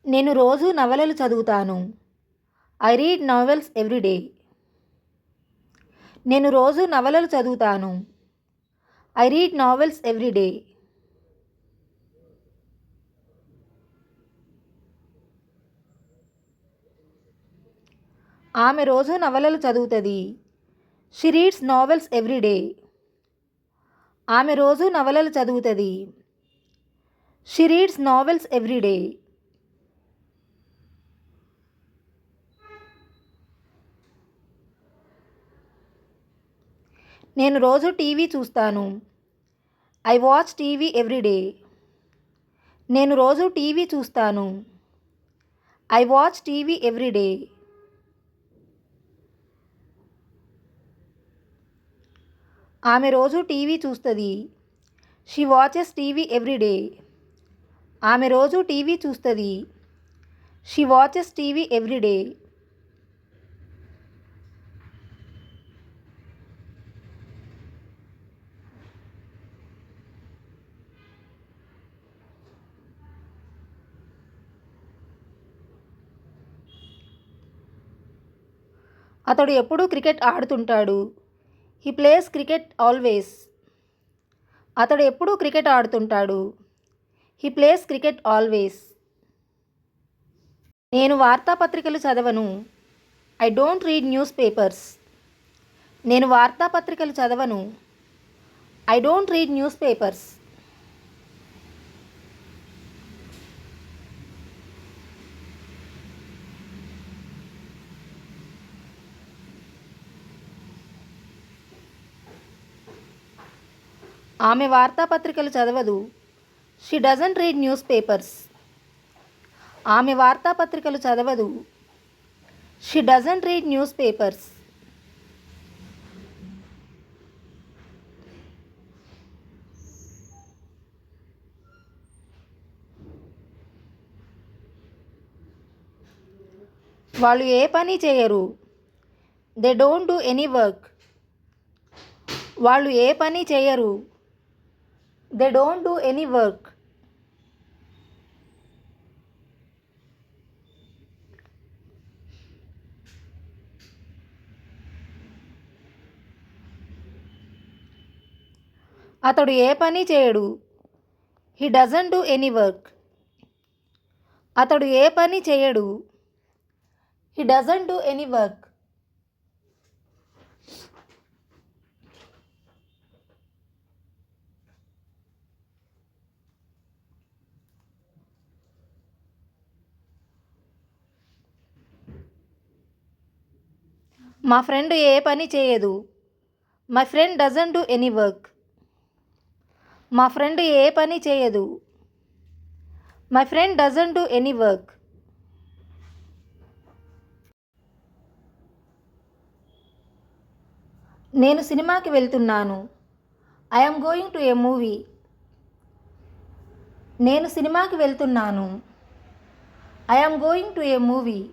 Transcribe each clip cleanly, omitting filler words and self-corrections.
నేను రోజు నవలలు చదువుతాను. I read novels every day. నేను రోజు నవలలు చదువుతాను. I read novels every day. ఆమె రోజు నవలలు చదువుతుంది. She reads novels every day. ఆమె రోజు నవలలు చదువుతుంది. She reads novels every day. నేను రోజు టీవీ చూస్తాను. I watch TV every day. నేను రోజు టీవీ చూస్తాను. I watch TV every day. ఆమె రోజు టీవీ చూస్తుంది. She watches TV every day. ఆమె రోజు టీవీ చూస్తుంది. She watches TV every day. అతడు ఎప్పుడూ క్రికెట్ ఆడుతుంటాడు. He plays cricket always. అతడు ఎప్పుడూ క్రికెట్ ఆడుతుంటాడు. He plays cricket always. నేను వార్తాపత్రికలు చదవను. I don't read newspapers. నేను వార్తాపత్రికలు చదవను. I don't read newspapers. ఆమె వార్తాపత్రికలు చదవదు. She doesn't read newspapers. ఆమె వార్తాపత్రికలు చదవదు. She doesn't read newspapers. వాళ్ళు ఏ పని చేయరు. They don't do any work. వాళ్ళు ఏ పని చేయరు. They don't do any work. అతడు ఏ పని చేయడు. He doesn't do any work. అతడు ఏ పని చేయడు. He doesn't do any work. మా ఫ్రెండ్ ఏ పని చేయదు. My friend doesn't do any work. మా ఫ్రెండ్ ఏ పని చేయదు. My friend doesn't do any work. నేను సినిమాకి వెళ్తున్నాను. I am going to a movie. నేను సినిమాకి వెళ్తున్నాను. I am going to a movie.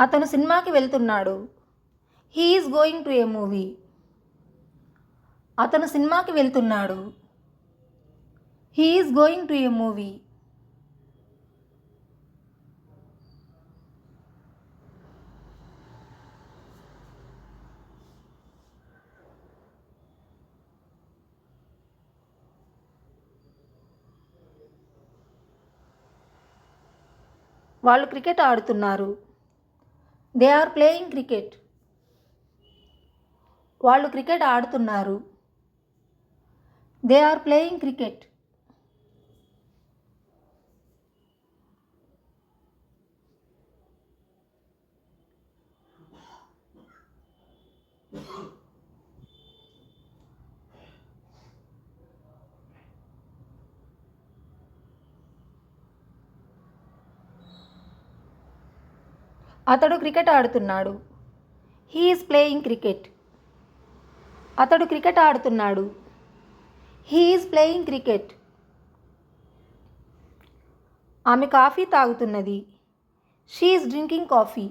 అతను సినిమాకి వెళ్తున్నాడు. He is going to a movie. అతను సినిమాకి వెళ్తున్నాడు. He is going to a movie. వాళ్ళు క్రికెట్ ఆడుతున్నారు. They are playing cricket. వాళ్ళు క్రికెట్ ఆడుతున్నారు. They are playing cricket. అతడు క్రికెట్ ఆడుతున్నాడు. He is playing cricket. అతడు క్రికెట్ ఆడుతున్నాడు. He is playing cricket. ఆమె కాఫీ తాగుతున్నది. She is drinking coffee.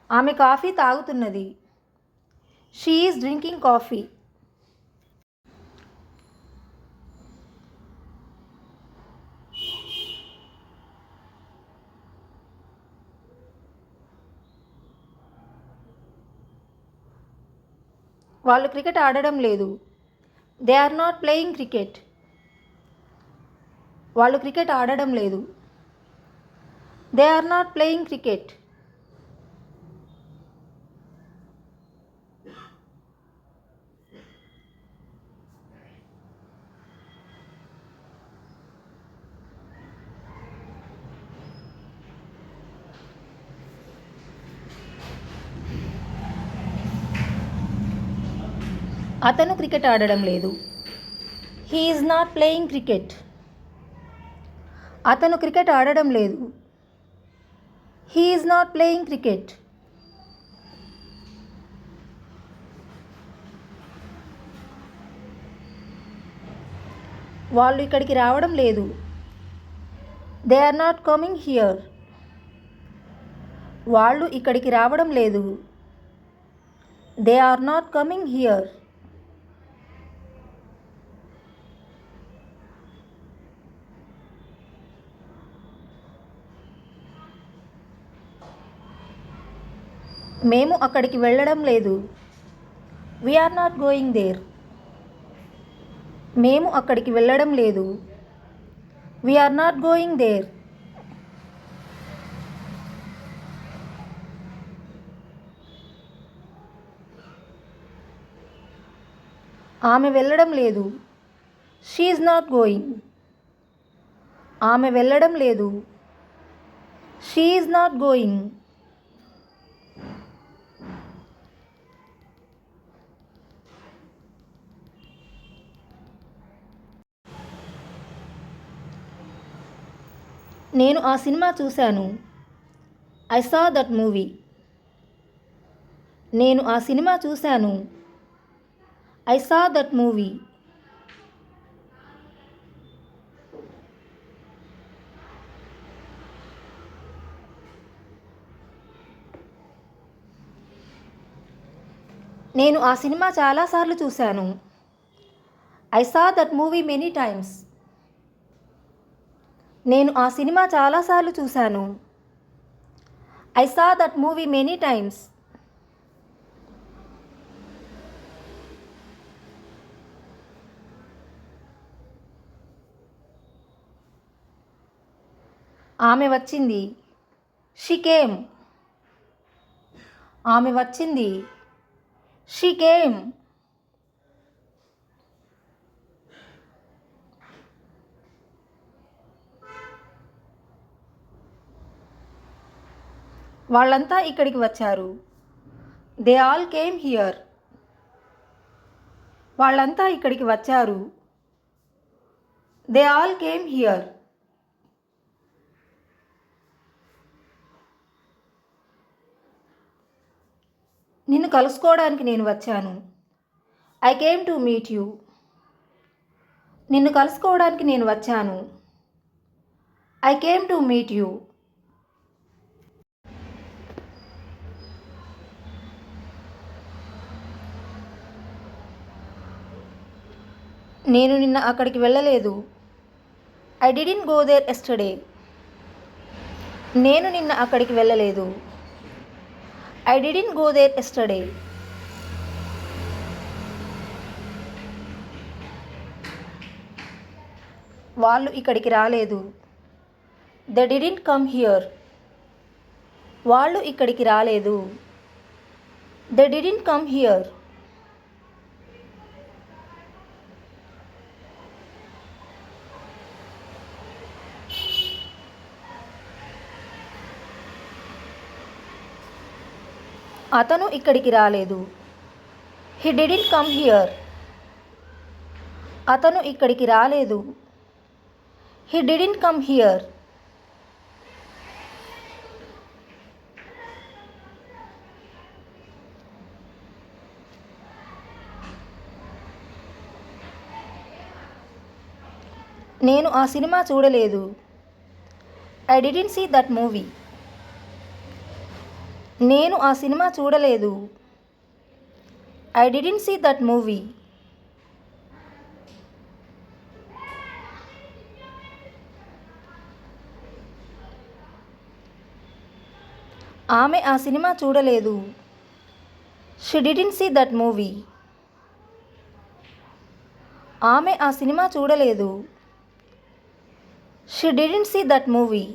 ఆమె కాఫీ తాగుతున్నది. She is drinking coffee. వాళ్ళు క్రికెట్ ఆడడం లేదు. They are not playing cricket. వాళ్ళు క్రికెట్ ఆడడం లేదు. They are not playing cricket. అతను క్రికెట్ ఆడడం లేదు. He is not playing cricket. అతను క్రికెట్ ఆడడం లేదు. He is not playing cricket. వాళ్ళు ఇక్కడికి రావడం లేదు. They are not coming here. వాళ్ళు ఇక్కడికి రావడం లేదు. They are not coming here. మేము అక్కడికి వెళ్ళడం లేదు. We are not going there. మేము అక్కడికి వెళ్ళడం లేదు. We are not going there. ఆమె వెళ్ళడం లేదు. She is not going. ఆమె వెళ్ళడం లేదు. She is not going. నేను ఆ సినిమా చూశాను. I saw that movie. నేను ఆ సినిమా చూశాను. I saw that movie. నేను ఆ సినిమా చాలాసార్లు చూశాను. I saw that movie many times. నేను ఆ సినిమా చాలాసార్లు చూశాను. I saw that movie many times. ఆమె వచ్చింది. She came. ఆమె వచ్చింది. She came. వాళ్ళంతా ఇక్కడికి వచ్చారు. They all came here. వాళ్ళంతా ఇక్కడికి వచ్చారు. They all came here. నిన్ను కలుసుకోవడానికి నేను వచ్చాను. I came to meet you. నిన్ను కలుసుకోవడానికి నేను వచ్చాను. I came to meet you. నేను నిన్న అక్కడికి వెళ్ళలేదు. I didn't go there yesterday. నేను నిన్న అక్కడికి వెళ్ళలేదు. I didn't go there yesterday. వాళ్ళు ఇక్కడికి రాలేదు. They didn't come here. వాళ్ళు ఇక్కడికి రాలేదు. They didn't come here. అతను ఇక్కడికి రాలేదు. He didn't come here. అతను ఇక్కడికి రాలేదు. He didn't come here. నేను ఆ సినిమా చూడలేదు. I didn't see that movie. నేను ఆ సినిమా చూడలేదు. I didn't see that movie. ఆమె ఆ సినిమా చూడలేదు. She didn't see that movie. ఆమె ఆ సినిమా చూడలేదు. She didn't see that movie.